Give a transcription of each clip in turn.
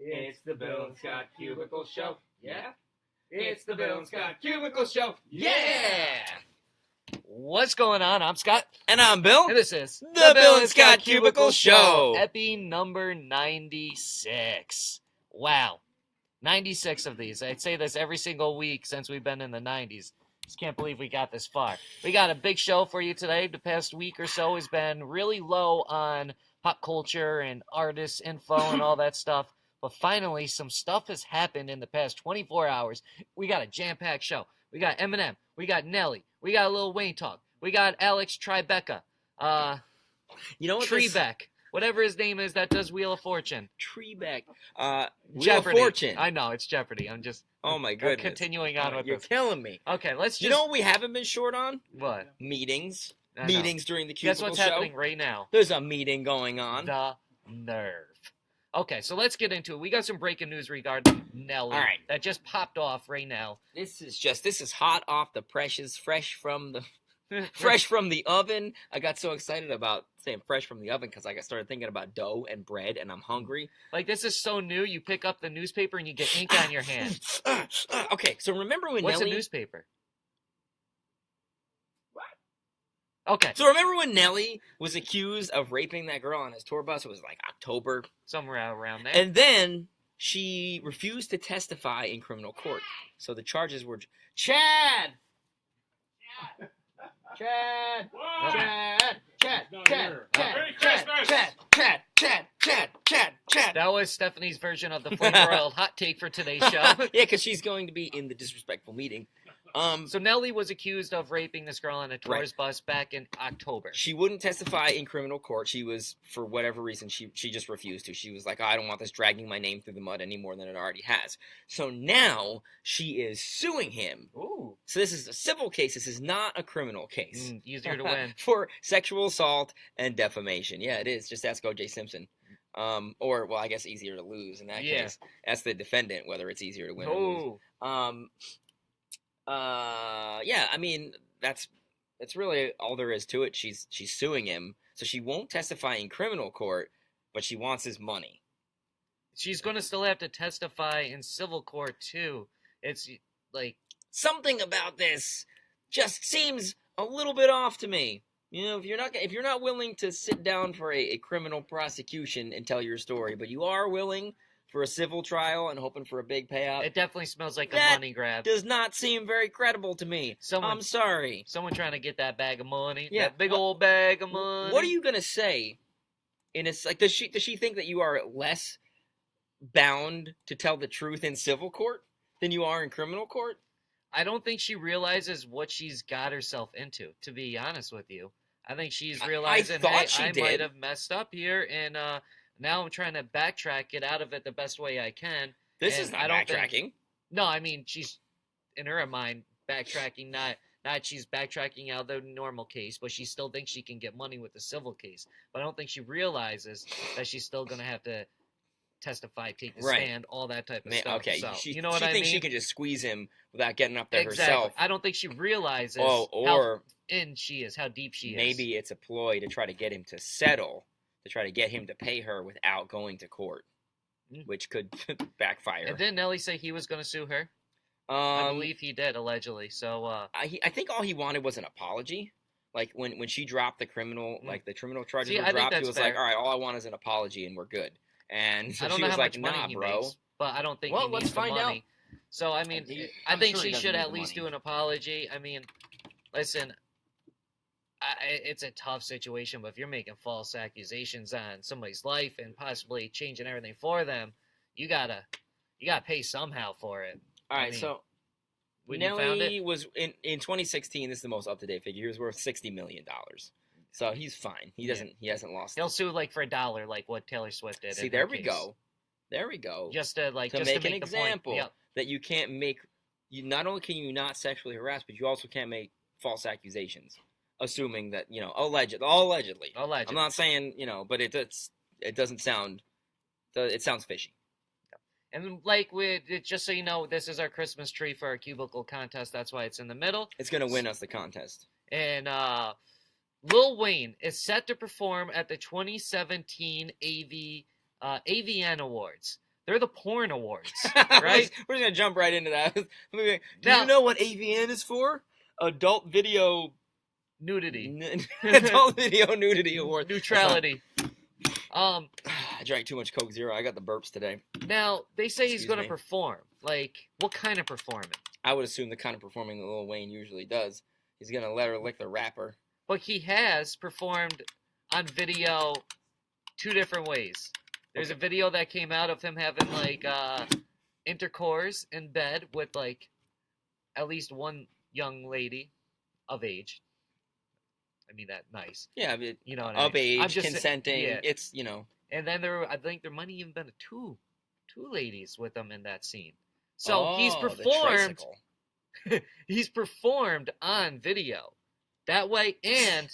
It's the Bill and Scott Cubicle Show. Yeah? It's the Bill and Scott Cubicle Show. Yeah! What's going on? I'm Scott. And I'm Bill. And this is The Bill and Scott Cubicle Show. Epi number 96. Wow. 96 of these. I'd say this every single week since we've been in the 90s. Just can't believe we got this far. We got a big show for you today. The past week or so has been really low on pop culture and artist info and all that stuff. But finally, some stuff has happened in the past 24 hours. We got a jam-packed show. We got Eminem. We got Nelly. We got Lil Wayne talk. We got Alex Tribeca. You know what? Trebeck. Whatever his name is that does Wheel of Fortune. Trebeck. Wheel of Fortune. I know, it's Jeopardy. I'm just Oh my goodness. continuing on with You're this. killing me. Okay, let's just... You know what we haven't been short on? What? Meetings. I know. Meetings during the Guess Cubicle what's Show. happening right now? There's a meeting going on. The nerve. Okay, so let's get into it. We got some breaking news regarding Nelly. All right. That just popped off right now. This is hot off the presses, fresh from the oven. I got so excited about saying fresh from the oven because I started thinking about dough and bread, and I'm hungry. Like, this is so new. You pick up the newspaper and you get ink on your hand. Okay, so remember when What's Nelly... a newspaper? Okay. So remember when Nelly was accused of raping that girl on his tour bus? It was like October. Somewhere around there. And then she refused to testify in criminal court. So the charges were... Chad! That was Stephanie's version of the flame broiled hot take for today's show. Yeah, because she's going to be in the disrespectful meeting. So Nelly was accused of raping this girl on a tourist Right. bus back in October. She wouldn't testify in criminal court. She was, for whatever reason, she just refused to. She was like, I don't want this dragging my name through the mud any more than it already has. So now she is suing him. Ooh. So this is a civil case. This is not a criminal case. Easier to win. For sexual assault and defamation. Yeah, it is. Just ask O.J. Simpson. Or, well, I guess easier to lose in that case. Ask the defendant whether it's easier to win or lose. Yeah, I mean, that's really all there is to it. She's suing him, so she won't testify in criminal court, but she wants his money. She's going to still have to testify in civil court, too. It's like... Something about this just seems a little bit off to me. You know, if you're not willing to sit down for a criminal prosecution and tell your story, but you are willing for a civil trial and hoping for a big payout. It definitely smells like That a money grab. does not seem very credible to me. I'm sorry. Someone trying to get that bag of money. Yeah. That big old bag of money. What are you gonna say? Like, does she think that you are less bound to tell the truth in civil court than you are in criminal court? I don't think she realizes what she's got herself into, to be honest with you. I think she's realizing, I might have messed up here, and now I'm trying to backtrack, get out of it the best way I can. This is not backtracking. No, I mean, she's, in her mind, backtracking, not she's backtracking out of the normal case, but she still thinks she can get money with the civil case. But I don't think she realizes that she's still going to have to testify, take the stand, all that type of stuff. Okay, so, you know what I mean? She thinks she can just squeeze him without getting up there exactly. herself. I don't think she realizes or how in she is, how deep she is. Maybe it's a ploy to try to get him to settle, to try to get him to pay her without going to court, which could backfire. And didn't Nelly say he was going to sue her? I believe he did, allegedly. So I think all he wanted was an apology. Like when she dropped the criminal, like the criminal charges were I dropped, think he was fair. like, all right, all I want is an apology and we're good. And so I don't she know was how like, much money nah, he bro. makes, but I don't think Well, he needs let's find the money. out. So, I mean, I think she should at least do an apology. I mean, listen, it's a tough situation, but if you're making false accusations on somebody's life and possibly changing everything for them, you gotta pay somehow for it. All right, so when you found Nelly it, was in 2016. This is the most up to date figure. He was worth $60 million. So he's fine. He hasn't lost. He'll sue like for $1, like what Taylor Swift did. See, there we go. There we go. Just to make an example that you can't make. You not only can you not sexually harass, but you also can't make false accusations, assuming that allegedly. I'm not saying but it doesn't sound. It sounds fishy. And like just so you know, this is our Christmas tree for our Cubicle contest. That's why it's in the middle. It's gonna win us the contest. And Lil Wayne is set to perform at the 2017 AVN Awards. They're the porn awards, right? We're just gonna jump right into that. Do you know what AVN is for? Adult Video Nudity. Adult Video Nudity Award. Neutrality. I drank too much Coke Zero. I got the burps today. Now, they say he's going to perform. Like, what kind of performing? I would assume the kind of performing that Lil Wayne usually does. He's going to let her lick the rapper. But he has performed on video 2 different ways. There's a video that came out of him having, like, intercourse in bed with, like, at least one young lady of age. I mean that nice. Yeah, I mean, you know what of age, consenting. Yeah. It's, you know. And then I think there might have even been two ladies with him in that scene. So he's performed. He's performed on video that way and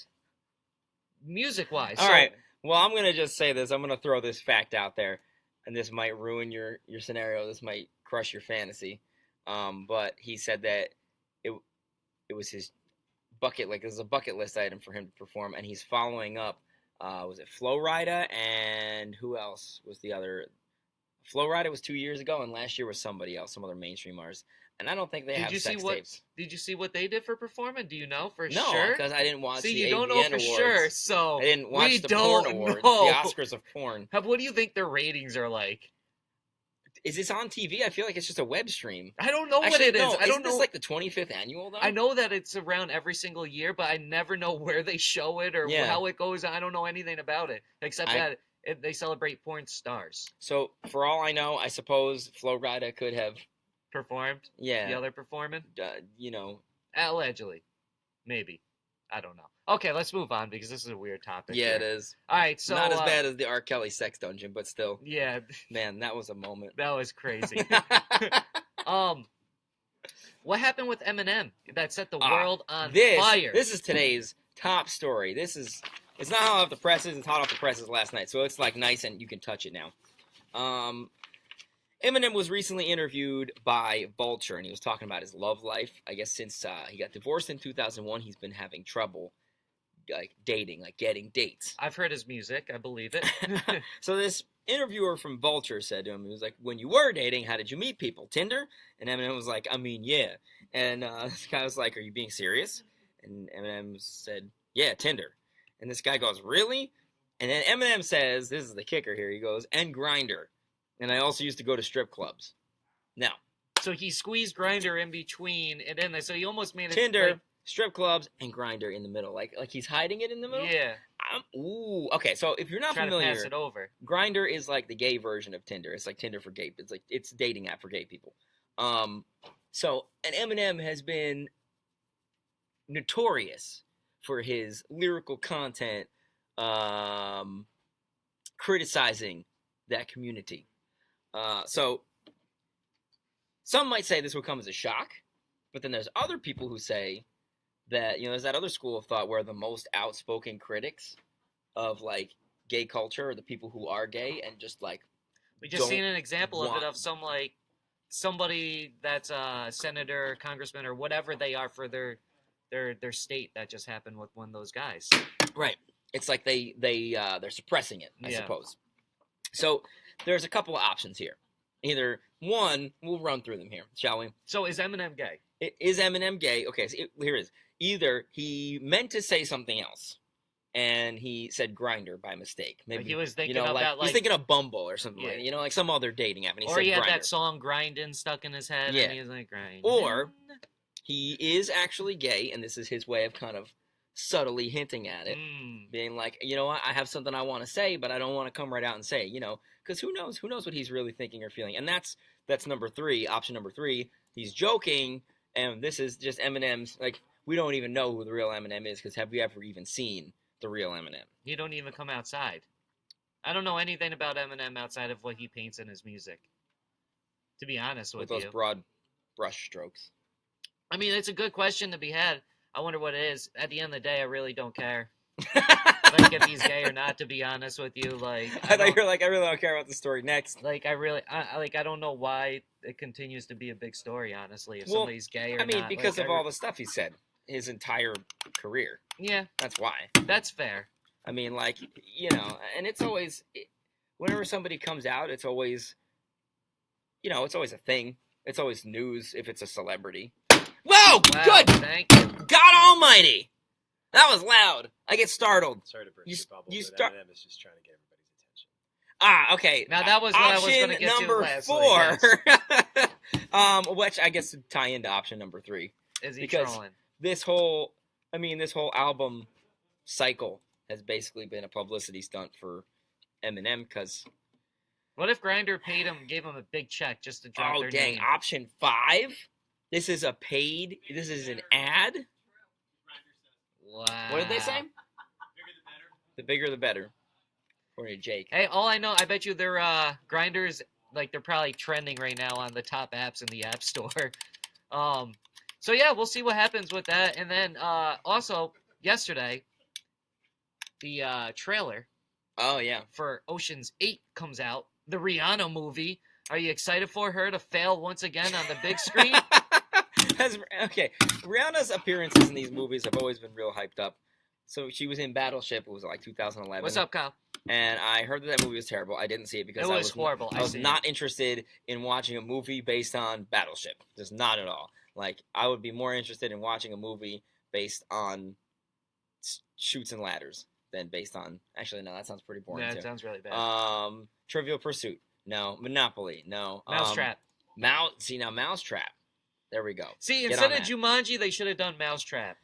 music-wise. All right. Well, I'm gonna just say this. I'm gonna throw this fact out there, and this might ruin your scenario. This might crush your fantasy. But he said that it was his bucket, like, this is a bucket list item for him to perform, and he's following up. Was it Flo Rida, and who else was the other? Flo Rida was 2 years ago, and last year was somebody else, some other mainstream artist. And I don't think they have sex tapes. Did you see what they did for performing? Do you know for sure? No, because I didn't watch the AVN Awards. See, you don't know for sure, so I didn't watch the porn awards, the Oscars of porn. What do you think their ratings are like? Is this on TV? I feel like it's just a web stream. I don't know what it is. I don't know. This like the 25th annual, though? I know that it's around every single year, but I never know where they show it or how it goes. I don't know anything about it, except that they celebrate porn stars. So, for all I know, I suppose Flo Rida could have performed? Yeah. The other performing? You know. Allegedly. Maybe. I don't know. Okay, let's move on because this is a weird topic. Yeah, it is. All right, so not as bad as the R. Kelly sex dungeon, but still. Yeah. Man, that was a moment. That was crazy. What happened with Eminem that set the world on fire? This is today's top story. It's not hot off the presses. It's hot off the presses last night, so it's like nice and you can touch it now. Eminem was recently interviewed by Vulture, and he was talking about his love life. I guess since he got divorced in 2001, he's been having trouble, like, dating, like, getting dates. I've heard his music. I believe it. So this interviewer from Vulture said to him, he was like, when you were dating, how did you meet people? Tinder? And Eminem was like, I mean, yeah. And this guy was like, are you being serious? And Eminem said, yeah, Tinder. And this guy goes, really? And then Eminem says, this is the kicker here, he goes, and Grindr. And I also used to go to strip clubs. Now. So he squeezed Grindr in between, and then so he almost made it Tinder, like, strip clubs, and Grindr in the middle. Like he's hiding it in the middle? Yeah. Ooh. Okay, so if you're not familiar, to pass it over. Grindr is like the gay version of Tinder. It's like Tinder for gay. It's a dating app for gay people. So, and Eminem has been notorious for his lyrical content, criticizing that community. So some might say this will come as a shock, but then there's other people who say that, you know, there's that other school of thought where the most outspoken critics of, like, gay culture are the people who are gay and just, like, we just seen an example of it of somebody that's a senator, congressman, or whatever they are for their state. That just happened with one of those guys. Right. It's like they're suppressing it, I suppose. So there's a couple of options here. Either one, we'll run through them here, shall we? So is Eminem gay? Is Eminem gay? Okay, so here it is. Either he meant to say something else, and he said Grindr by mistake. Maybe like he was thinking of that, he's thinking of Bumble or something, like, like some other dating app, and he had Grindr. that song Grindin' stuck in his head, and he was like Grindin'. Or he is actually gay, and this is his way of kind of subtly hinting at it, being like, you know what, I have something I want to say, but I don't want to come right out and say, you know, because who knows what he's really thinking or feeling. And that's number 3, option number 3. He's joking, and this is just Eminem's, like, we don't even know who the real Eminem is, because have we ever even seen the real Eminem? He don't even come outside. I don't know anything about Eminem outside of what he paints in his music, to be honest with you. With those broad brush strokes. I mean, it's a good question to be had. I wonder what it is. At the end of the day, I really don't care. Like, if he's gay or not, to be honest with you. Like, I thought you were like, I really don't care about the story. Next. Like, I don't know why it continues to be a big story, honestly, if somebody's gay or not. I mean, because of all the stuff he said his entire career. Yeah. That's why. That's fair. I mean, like, you know, and it's always, whenever somebody comes out, it's always it's always a thing. It's always news if it's a celebrity. Whoa! Wow, Good! Thank you. God almighty! That was loud. I get startled. Sorry to burst your bubble, but Eminem is just trying to get everybody's attention. Okay. Now that was what I was going to get to number last 4. Yes. Which I guess would tie into option number 3. Is he because trolling? This whole album cycle has basically been a publicity stunt for Eminem because... What if Grindr gave him a big check just to drop their name? Option 5? This is an ad? Wow. What did they say? The bigger the better. According to Jake. Hey, all I know, I bet you their Grindr's, like, they're probably trending right now on the top apps in the App Store. So yeah, we'll see what happens with that. And then also yesterday, the trailer. Oh yeah. For Ocean's 8 comes out. The Rihanna movie. Are you excited for her to fail once again on the big screen? Okay, Rihanna's appearances in these movies have always been real hyped up. So she was in Battleship. It was like 2011. What's up, Kyle? And I heard that movie was terrible. I didn't see it because it was horrible. I was not interested in watching a movie based on Battleship. Just not at all. Like, I would be more interested in watching a movie based on Chutes and Ladders than based on... Actually, no, that sounds pretty boring, Yeah, too. it sounds really bad. Trivial Pursuit. No. Monopoly. No. Mousetrap. Mousetrap. There we go. See, instead of Jumanji, they should have done Mousetrap.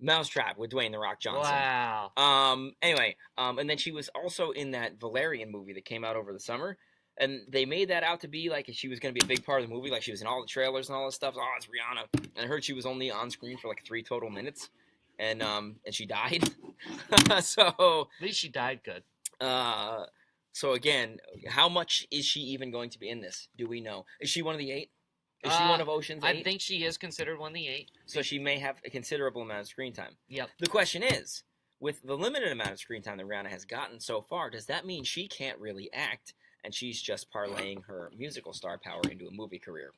Mousetrap with Dwayne "The Rock" Johnson. Wow. Anyway, and then she was also in that Valerian movie that came out over the summer, and they made that out to be like she was going to be a big part of the movie, like she was in all the trailers and all this stuff. Oh, it's Rihanna. And I heard she was only on screen for like 3 total minutes, and she died. So at least she died good. So again, how much is she even going to be in this? Do we know? Is she one of the 8? Is she one of Ocean's 8? I think she is considered one of the 8. So she may have a considerable amount of screen time. Yep. The question is, with the limited amount of screen time that Rihanna has gotten so far, does that mean she can't really act and she's just parlaying her musical star power into a movie career?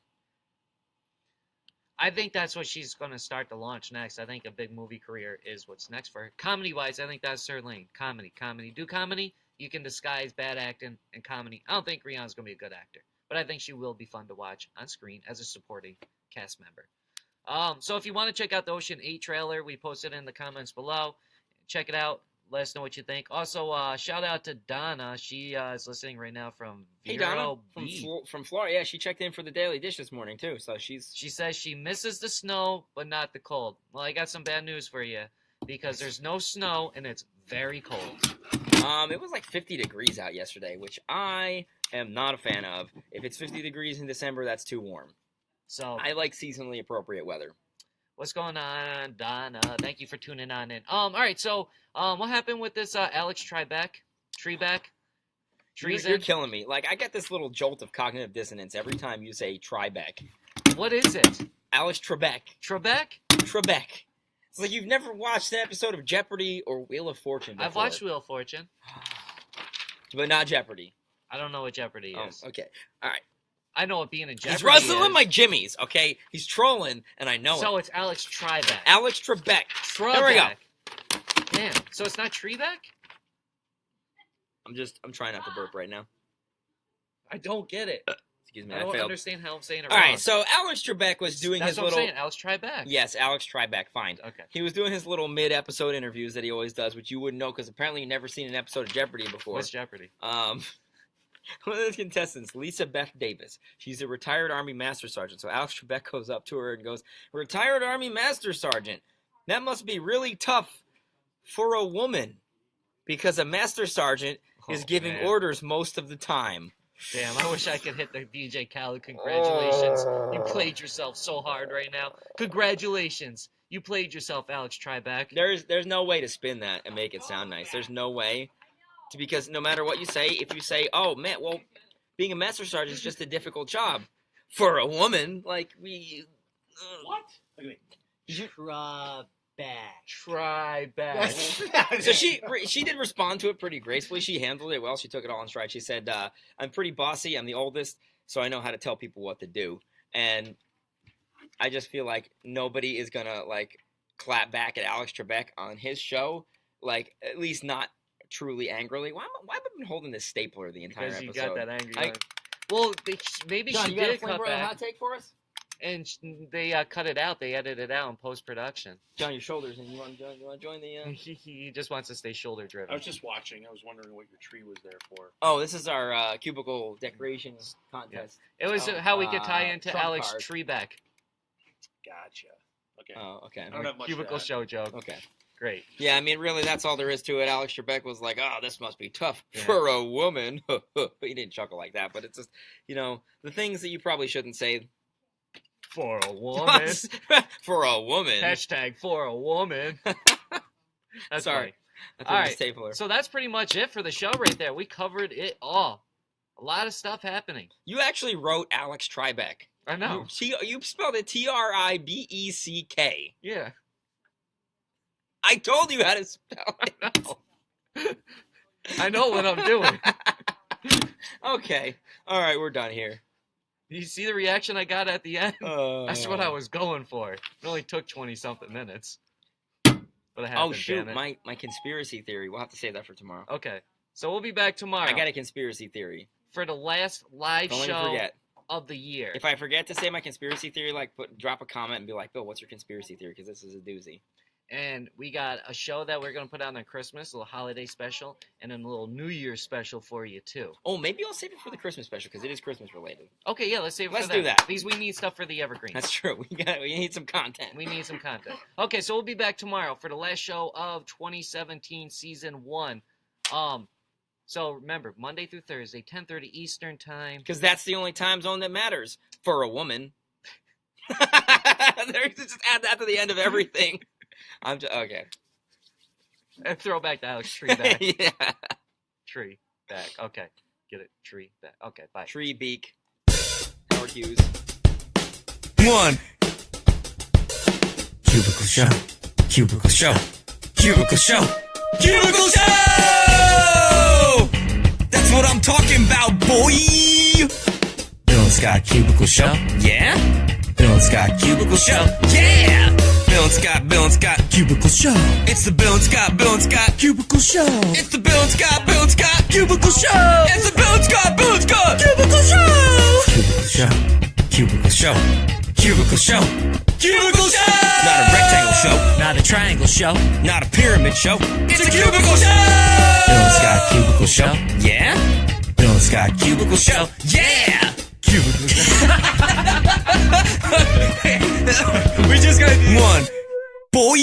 I think that's what she's going to start to launch next. I think a big movie career is what's next for her. Comedy-wise, I think that's her lane. Comedy. Do comedy. You can disguise bad acting and comedy. I don't think Rihanna's going to be a good actor. But I think she will be fun to watch on screen as a supporting cast member. So if you want to check out the Ocean 8 trailer, we posted it in the comments below. Check it out. Let us know what you think. Also, shout out to Donna. She is listening right now from Vero Donna from Florida. Yeah, she checked in for the Daily Dish this morning too. So she says she misses the snow, but not the cold. Well, I got some bad news for you because there's no snow and it's very cold. It was like 50 degrees out yesterday, which I am not a fan of. If it's 50 degrees in December, that's too warm. So I like seasonally appropriate weather. What's going on, Donna? Thank you for tuning on in. All right, so what happened with this Alex Trebek? You're killing me. Like, I get this little jolt of cognitive dissonance every time you say Tribeck. What is it? Alex Trebek. Trebek? It's like you've never watched an episode of Jeopardy or Wheel of Fortune before. I've watched Wheel of Fortune. But not Jeopardy. I don't know what Jeopardy is. Okay. All right. I know what being in Jeopardy is. He's rustling my jimmies, okay? He's trolling, and I know it. So it's Alex Trebek. Alex Trebek. There we go. Damn. So it's not Trebek? I'm trying not to burp right now. I don't get it. Excuse me, I don't understand how I'm saying it wrong. All right, so Alex Trebek was doing his little... That's what I'm saying, Alex Trebek. Yes, Alex Trebek, fine. Okay. He was doing his little mid-episode interviews that he always does, which you wouldn't know because apparently you've never seen an episode of Jeopardy before. What's Jeopardy? One of the contestants, Lisa Beth Davis, she's a retired Army Master Sergeant. So Alex Trebek goes up to her and goes, "Retired Army Master Sergeant, that must be really tough for a woman because a Master Sergeant is giving orders most of the time." Damn, I wish I could hit the VJ Khaled. Congratulations. You played yourself so hard right now. Congratulations. You played yourself, Alex Trebek. There's no way to spin that and make it sound nice. There's no way. Because no matter what you say, if you say, "Oh man, well, being a Master Sergeant is just a difficult job for a woman," like we. What? Wait. Trebek. So she did respond to it pretty gracefully. She handled it well. She took it all in stride. She said, "I'm pretty bossy. I'm the oldest, so I know how to tell people what to do." And I just feel like nobody is gonna like clap back at Alex Trebek on his show, like at least not truly angrily. Why have I been holding this stapler the entire episode? Because you got that angry. Well, maybe John, she you got a did cut flamboyant back. hot take for us? And they cut it out. They edited it out in post-production. John, your shoulders, and you want to join the... He just wants to stay shoulder-driven. I was just watching. I was wondering what your tree was there for. Oh, this is our Cubicle decorations contest. Yeah. It was how we could tie into Trump Alex card. Trebeck. Gotcha. Okay. Oh, okay. I don't have much Cubicle show joke. Okay. Great. Yeah, I mean, really, that's all there is to it. Alex Trebek was like, "Oh, this must be tough for a woman." He didn't chuckle like that, but it's just, the things that you probably shouldn't say. For a woman. For a woman. Hashtag for a woman. That's Sorry. All right. So that's pretty much it for the show right there. We covered it all. A lot of stuff happening. You actually wrote Alex Trebek. I know. You spelled it Tribeck. Yeah. I told you how to spell it. I know what I'm doing. Okay. All right, we're done here. You see the reaction I got at the end? That's what I was going for. It only took 20-something minutes. But it happened, oh, shoot. My conspiracy theory. We'll have to save that for tomorrow. Okay. So we'll be back tomorrow. I got a conspiracy theory. For the last live show of the year. If I forget to say my conspiracy theory, drop a comment and be like, Bill, what's your conspiracy theory? Because this is a doozy. And we got a show that we're going to put out on Christmas, a little holiday special, and then a little New Year's special for you, too. Oh, maybe I'll save it for the Christmas special, because it is Christmas related. Okay, yeah, let's save it for that. Let's do that. Because we need stuff for the evergreen. That's true. We need some content. We need some content. Okay, so we'll be back tomorrow for the last show of 2017 Season 1. So remember, Monday through Thursday, 10:30 Eastern Time. Because that's the only time zone that matters for a woman. Just add that to the end of everything. Okay. And throw back to Alex Trebeck. Yeah. Tree back. Okay. Get it? Tree back. Okay, bye. Tree beak. Howard Hughes. 1. Cubicle show. Cubicle show. Cubicle show. Cubicle show! That's what I'm talking about, boy! Bill and Scott Cubicle show. Yeah? Bill and Scott Cubicle show. Yeah! Bill and Scott Cubicle show. It's the Bill and Scott Cubicle show. It's the Bill and Scott Cubicle show. It's the Bill and Scott Cubicle show. Cubicle show. Cubicle show. Cubicle show. Not a rectangle show. Not a triangle show. Not a pyramid show. It's a cubicle show. Bill and Scott Cubicle show. Yeah? Bill and Scott Cubicle show. Yeah! Cubicle show. We just gotta do 1. Boy!